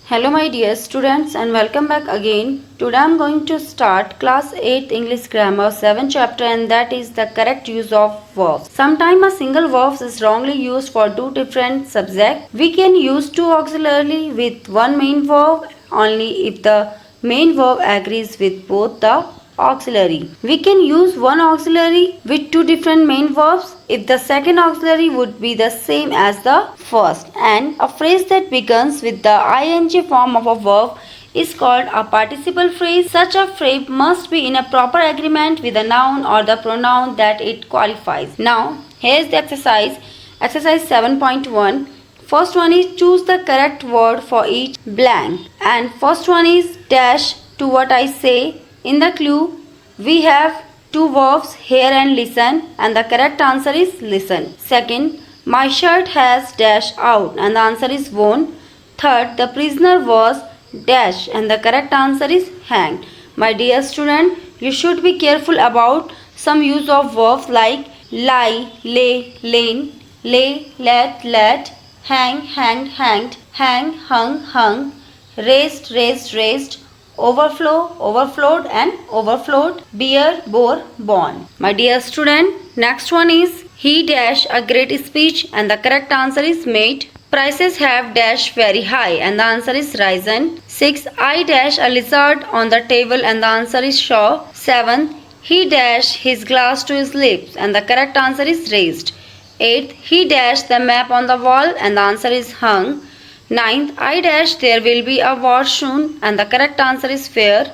Hello my dear students and welcome back again. Today I am going to start class 8th English grammar 7th chapter and that is the correct use of verbs. Sometimes a single verb is wrongly used for two different subjects. We can use two auxiliary with one main verb only if the main verb agrees with both the auxiliary. We can use one auxiliary with two different main verbs if the second auxiliary would be the same as the first, and a phrase that begins with the ing form of a verb is called a participle phrase. Such a phrase must be in a proper agreement with the noun or the pronoun that it qualifies. Now, here's the exercise. Exercise 7.1. First one is choose the correct word for each blank, and first one is dash to what I say. In the clue, we have two verbs, hear and listen, and the correct answer is listen. Second, my shirt has dash out, and the answer is worn. Third, the prisoner was dash, and the correct answer is hanged. My dear student, you should be careful about some use of verbs like lie, lay, lain, lay, let, hang, hanged, hanged, hang, hung, hung, raised, raised, overflow, overflowed and overflowed, bear, bore, born. My dear student, next one is he dash a great speech and the correct answer is made. Prices have dash very high and the answer is risen. 6. I dash a lizard on the table and the answer is shaw. 7. He dash his glass to his lips and the correct answer is raised. 8. He dashed the map on the wall and the answer is hung. 9th, I dash there will be a war soon and the correct answer is fair.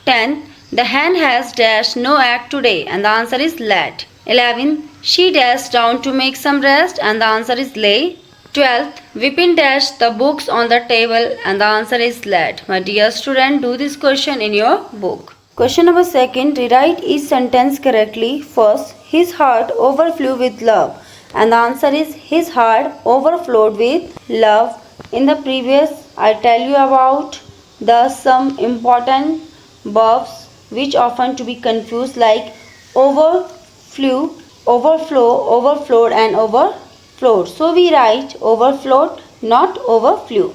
10th, the hen has dashed no egg today and the answer is let. 11th, she dashed down to make some rest and the answer is lay. 12th, Vipin dashed the books on the table and the answer is let. My dear student, do this question in your book. Question number 2, rewrite each sentence correctly. First, his heart overflew with love and the answer is his heart overflowed with love. In the previous, I tell you about some important verbs which often to be confused like overflew, overflow, overflowed and overflowed. So we write overflowed, not overflew.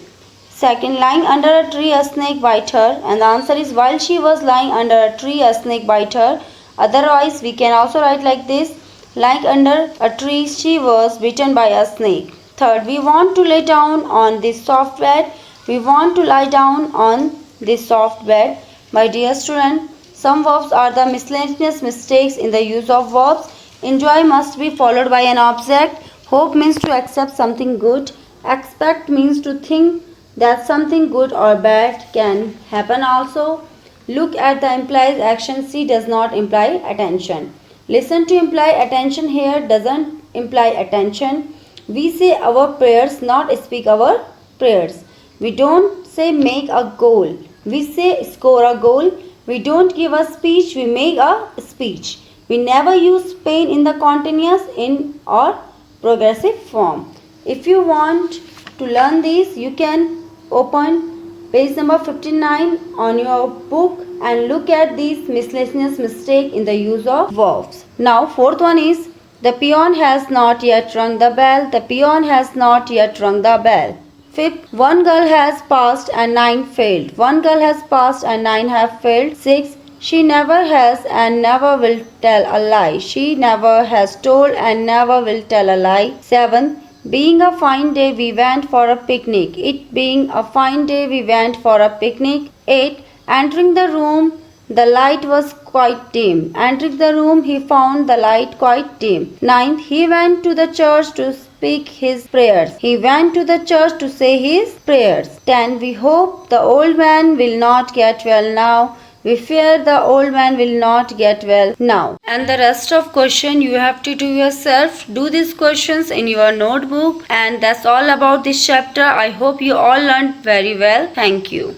Second, lying under a tree a snake bite her and the answer is while she was lying under a tree a snake bite her. Otherwise, we can also write like this, lying under a tree she was bitten by a snake. Third, we want to lay down on this soft bed. We want to lie down on this soft bed. My dear student, some verbs are the miscellaneous mistakes in the use of verbs. Enjoy must be followed by an object. Hope means to accept something good. Expect means to think that something good or bad can happen also. Look at the implies action. See does not imply attention. Listen to imply attention here doesn't imply attention. We say our prayers, not speak our prayers. We don't say make a goal. We say score a goal. We don't give a speech. We make a speech. We never use pain in the continuous, in or progressive form. If you want to learn these, you can open page number 59 on your book and look at these miscellaneous mistakes in the use of verbs. Now, fourth one is the peon has not yet rung the bell. The peon has not yet rung the bell. Fifth, one girl has passed and 9 failed. One girl has passed and 9 have failed. 6. She never has and never will tell a lie. She never has told and never will tell a lie. 7. Being a fine day we went for a picnic. It being a fine day we went for a picnic. 8. Entering the room, the light was quite dim. Entering the room, he found the light quite dim. 9th, he went to the church to speak his prayers. He went to the church to say his prayers. 10. We hope the old man will not get well now. We fear the old man will not get well now. And the rest of question you have to do yourself. Do these questions in your notebook. And that's all about this chapter. I hope you all learned very well. Thank you.